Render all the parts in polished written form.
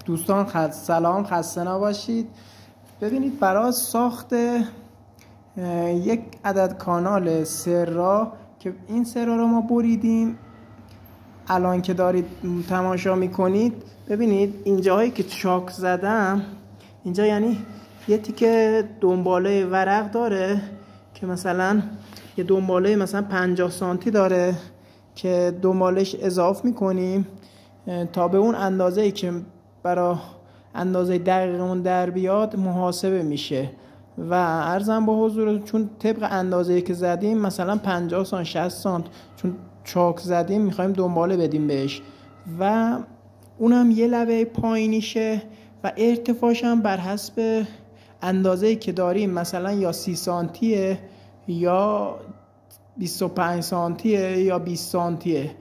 دوستان سلام، خسته نباشید. ببینید برای ساخت یک عدد کانال سرا که این سرا رو ما بریدیم، الان که دارید تماشا میکنید ببینید اینجاهایی که چاک زدم، اینجا یعنی یه تیکه دنباله ورق داره که مثلا یه دنباله مثلا 50 سانتی داره که دنبالش اضافه میکنیم تا به اون اندازه‌ای که برای اندازه دقیق اون در بیاد محاسبه میشه. و عرضم به حضور چون طبق اندازه‌ای که زدیم مثلا 50 سانت 60 سانت چون چاک زدیم میخوایم دنباله بدیم بهش و اونم یه لبه پایینیشه و ارتفاعش هم بر حسب اندازه‌ای که داریم، مثلا یا 30 سانتیه یا 25 سانتیه یا 20 سانتیه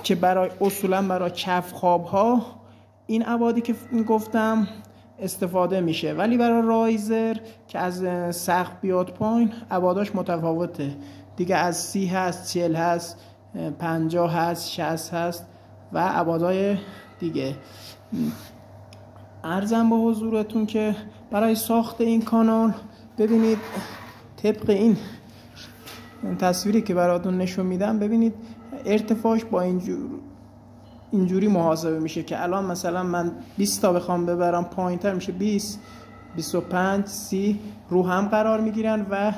که برای اصولا برای کف خواب ها این ابعادی که گفتم استفاده میشه، ولی برای رایزر که از سقف بیاد پایین ابعاداش متفاوته دیگه، از 30 هست، 40 هست، 50 هست، 60 هست و ابعادهای دیگه. عرضم به حضورتون که برای ساخت این کانال ببینید طبق این تصویری که براتون نشون میدم، ببینید ارتفاعش با اینجوری محاسبه میشه که الان مثلا من 20 تا بخوام ببرم پایینتر میشه 20 25 30 رو هم قرار میگیرن و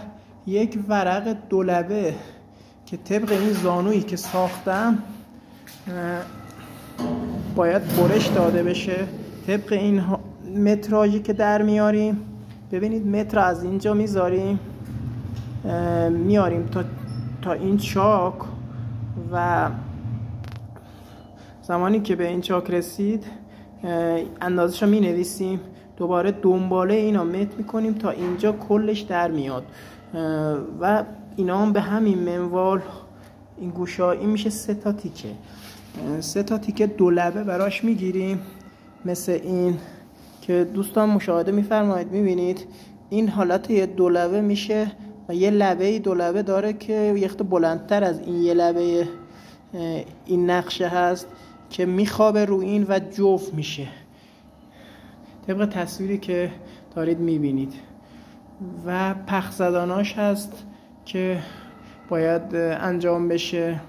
یک ورق دولبه که طبق این زانویی که ساختم باید برش داده بشه طبق این متراژی که در میاریم. ببینید متر از اینجا میاریم تا این چاک و زمانی که به این چاک رسید اندازش رو می نویسیم، دوباره دنباله اینا متر میکنیم تا اینجا کلش در میاد و اینا هم به همین منوال این گوشایی میشه 3 تا تیکه، 3 تا تیکه دولبه براش میگیریم مثل این که دوستان مشاهده میفرمایید. میبینید این حالت یه دولبه میشه و یه لبه دولبه داره که یه خط بلندتر از این یه لبه این نقشه هست که میخوابه رو این و جفت میشه طبق تصویری که دارید میبینید. و پخ زداناش هست که باید انجام بشه.